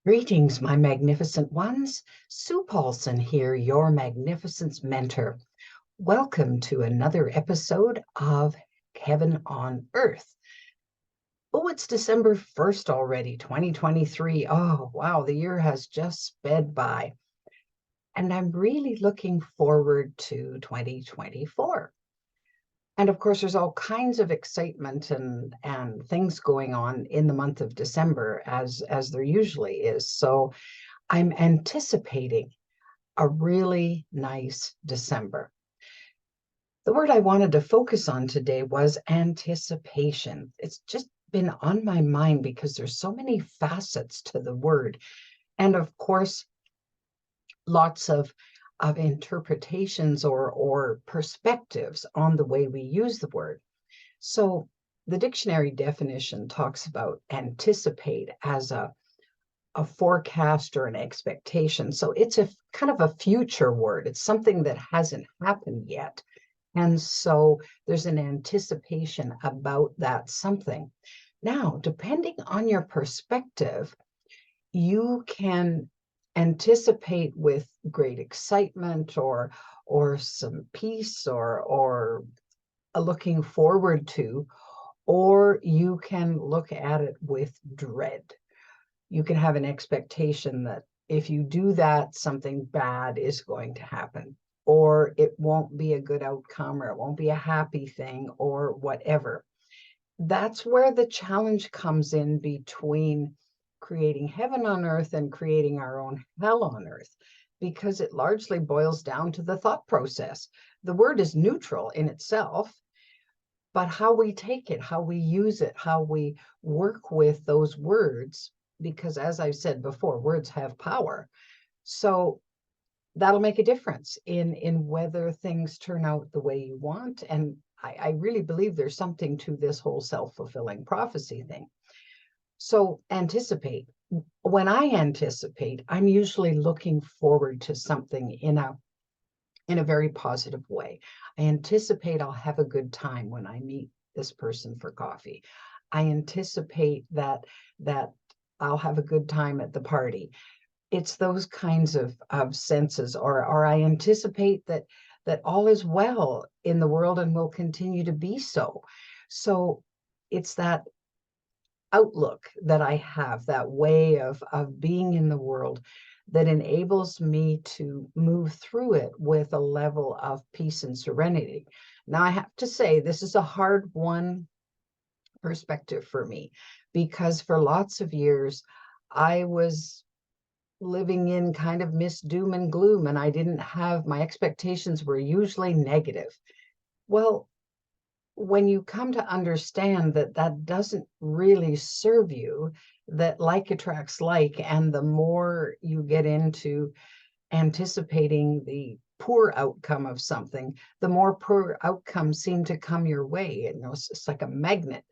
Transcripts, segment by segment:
Greetings, my magnificent ones. Sue Paulson here, your magnificence mentor. Welcome to another episode of Heaven on Earth. Oh, it's December 1st already, 2023. Oh, wow, the year has just sped by. And I'm really looking forward to 2024. And of course, there's all kinds of excitement and things going on in the month of December, as there usually is. So I'm anticipating a really nice December. The word I wanted to focus on today was anticipation. It's just been on my mind because there's so many facets to the word. And of course, lots of interpretations or perspectives on the way we use the word. So the dictionary definition talks about anticipate as a forecast or an expectation. So it's a kind of a future word. It's something that hasn't happened yet. And so there's an anticipation about that something. Now, depending on your perspective, you can anticipate with great excitement or some peace or a looking forward to, or you can look at it with dread. You can have an expectation that if you do that, something bad is going to happen, or it won't be a good outcome, or it won't be a happy thing, or whatever. That's where the challenge comes in between creating heaven on earth and creating our own hell on earth, because it largely boils down to the thought process. The word is neutral in itself, but how we take it, how we use it, how we work with those words, because as I've said before, words have power. So that'll make a difference in whether things turn out the way you want. And I really believe there's something to this whole self-fulfilling prophecy thing. So anticipate. When I anticipate, I'm usually looking forward to something in a very positive way. I anticipate I'll have a good time when I meet this person for coffee. I anticipate that I'll have a good time at the party. It's those kinds of senses, or I anticipate that all is well in the world and will continue to be so. So it's that outlook that I have, that way of being in the world, that enables me to move through it with a level of peace and serenity. Now, I have to say, this is a hard one perspective for me, because for lots of years, I was living in kind of doom and gloom, and I didn't have, my expectations were usually negative. Well, when you come to understand that that doesn't really serve you, that like attracts like, and the more you get into anticipating the poor outcome of something, the more poor outcomes seem to come your way. And it's like a magnet.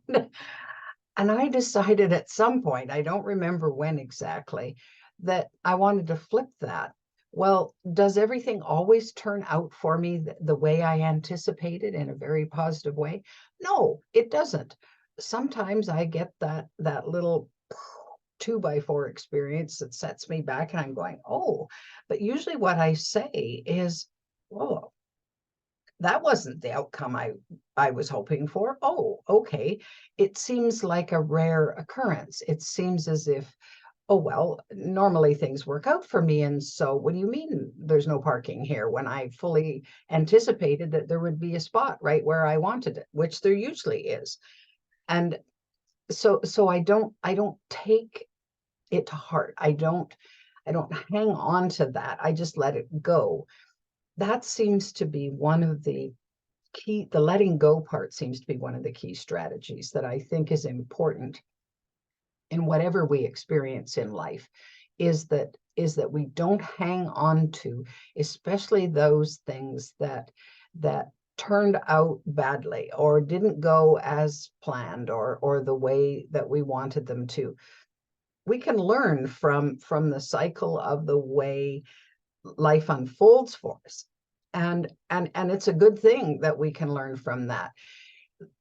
And I decided at some point, I don't remember when exactly, that I wanted to flip that. Well, does everything always turn out for me the way I anticipated in a very positive way? No, it doesn't. Sometimes I get that little 2x4 experience that sets me back, and I'm going, oh, but usually what I say is, whoa, that wasn't the outcome I was hoping for. Oh, okay. It seems like a rare occurrence. It seems as if, oh, well, normally things work out for me. And so what do you mean there's no parking here, when I fully anticipated that there would be a spot right where I wanted it, which there usually is. And so I don't take it to heart. I don't hang on to that. I just let it go. That seems to be one of the key, the letting go part seems to be one of the key strategies that I think is important in whatever we experience in life, is that we don't hang on to, especially those things that turned out badly or didn't go as planned or the way that we wanted them to. We can learn from the cycle of the way life unfolds for us, and it's a good thing that we can learn from that.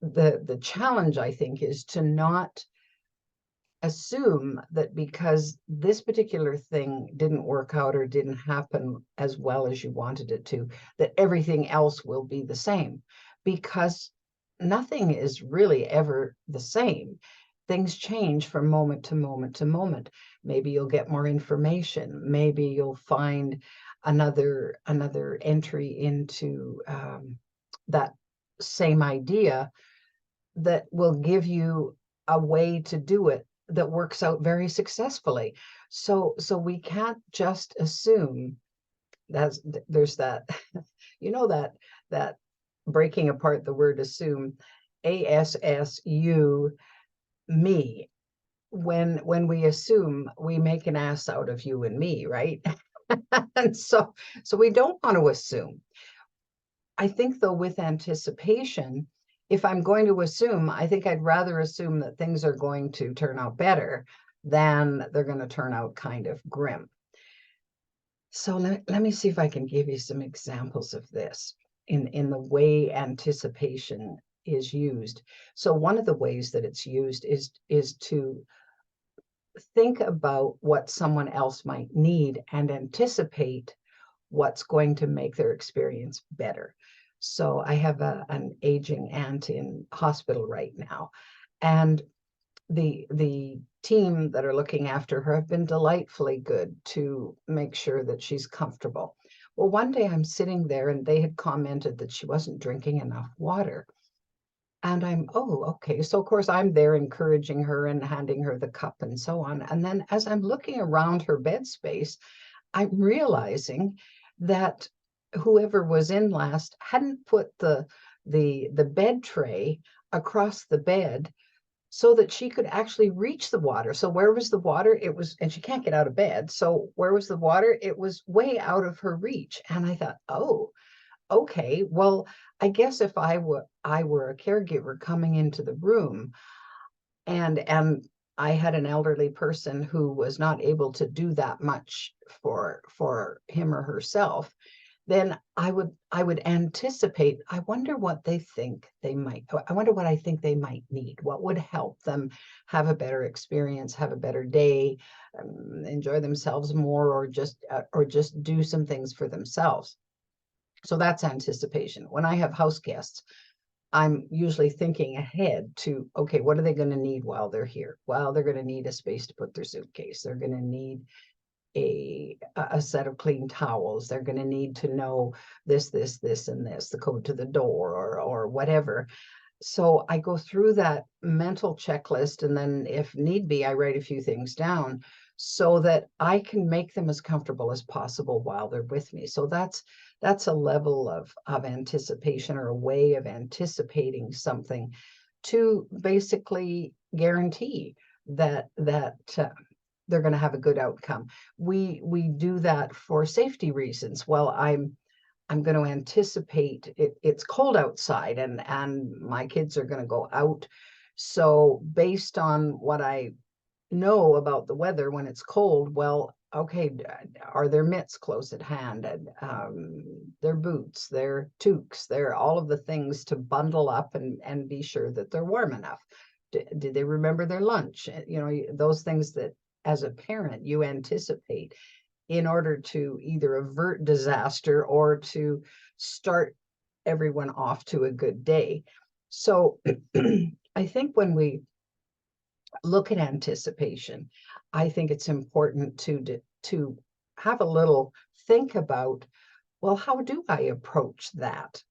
The challenge, I think, is to not assume that because this particular thing didn't work out or didn't happen as well as you wanted it to, that everything else will be the same, because nothing is really ever the same. Things change from moment to moment to moment. Maybe you'll get more information. Maybe you'll find another entry into that same idea that will give you a way to do it that works out very successfully. So we can't just assume. That's there's that that that breaking apart the word assume, ASSU, me. When we assume, we make an ass out of you and me, right? And so we don't want to assume. I think, though, with anticipation, if I'm going to assume, I think I'd rather assume that things are going to turn out better than they're going to turn out kind of grim. So let me see if I can give you some examples of this in the way anticipation is used. So one of the ways that it's used is to think about what someone else might need and anticipate what's going to make their experience better. So I have an aging aunt in hospital right now, and the team that are looking after her have been delightfully good to make sure that she's comfortable. Well, one day I'm sitting there and they had commented that she wasn't drinking enough water. And oh, okay. So, of course, I'm there encouraging her and handing her the cup and so on. And then as I'm looking around her bed space, I'm realizing that whoever was in last hadn't put the bed tray across the bed so that she could actually reach the water. So where was the water? It was, and she can't get out of bed. So where was the water? It was way out of her reach. And I thought, oh, okay, well, I guess if I were a caregiver coming into the room, and I had an elderly person who was not able to do that much for him or herself, then I would anticipate, I wonder what they think they might, I wonder what I think they might need, what would help them have a better experience, have a better day, enjoy themselves more, or just do some things for themselves. So that's anticipation. When I have house guests, I'm usually thinking ahead to, okay, what are they going to need while they're here? Well, they're going to need a space to put their suitcase. They're going to need a set of clean towels. They're going to need to know this, and this, the code to the door, or whatever. So I go through that mental checklist, and then if need be, I write a few things down so that I can make them as comfortable as possible while they're with me. So that's a level of anticipation, or a way of anticipating something to basically guarantee that they're going to have a good outcome. We do that for safety reasons. Well, I'm going to anticipate it's cold outside, and my kids are going to go out. So based on what I know about the weather when it's cold, well, okay, are their mitts close at hand, and their boots, their toques, their all of the things to bundle up and be sure that they're warm enough. Did they remember their lunch? Those things that as a parent you anticipate in order to either avert disaster or to start everyone off to a good day. So I think when we look at anticipation, I think it's important to have a little think about, well, how do I approach that?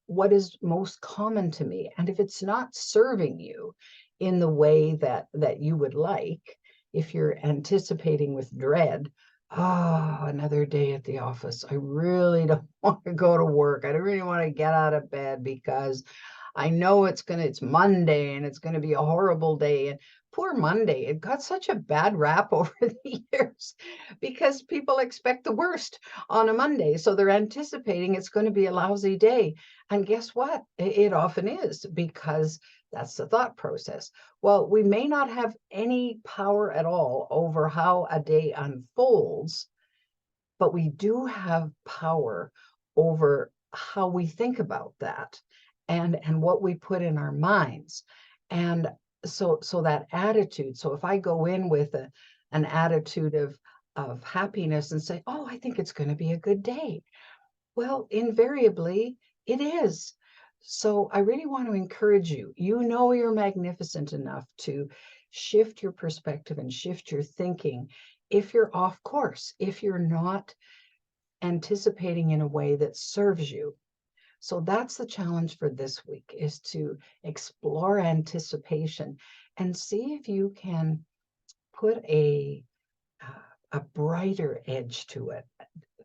What is most common to me? And if it's not serving you in the way that you would like, if you're anticipating with dread, oh, another day at the office, I really don't want to go to work, I don't really want to get out of bed because I know it's Monday and it's going to be a horrible day. And poor Monday, it got such a bad rap over the years because people expect the worst on a Monday. So they're anticipating it's going to be a lousy day. And guess what? It often is, because that's the thought process. Well, we may not have any power at all over how a day unfolds, but we do have power over how we think about that, and what we put in our minds. And so that attitude. So if I go in with an attitude of happiness and say, oh, I think it's going to be a good day, well, invariably it is. So I really want to encourage you. You know you're magnificent enough to shift your perspective and shift your thinking if you're off course, if you're not anticipating in a way that serves you. So that's the challenge for this week, is to explore anticipation and see if you can put a brighter edge to it,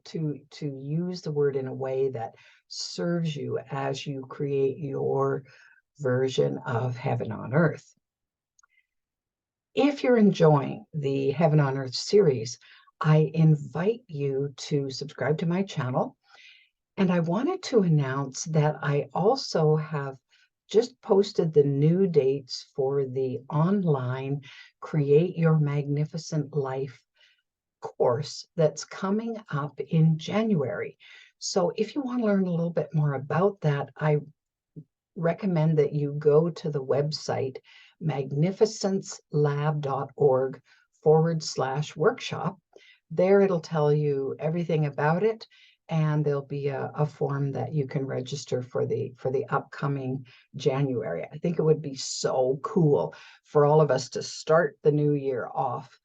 to use the word in a way that serves you as you create your version of heaven on earth. If you're enjoying the Heaven on Earth series, I invite you to subscribe to my channel. And I wanted to announce that I also have just posted the new dates for the online Create Your Magnificent Life course that's coming up in January. So if you want to learn a little bit more about that, I recommend that you go to the website magnificencelab.org/workshop. There it'll tell you everything about it, and there'll be a form that you can register for the upcoming January. I think it would be so cool for all of us to start the new year off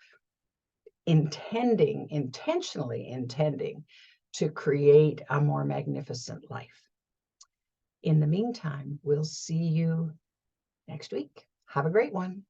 intentionally intending to create a more magnificent life. In the meantime, we'll see you next week. Have a great one.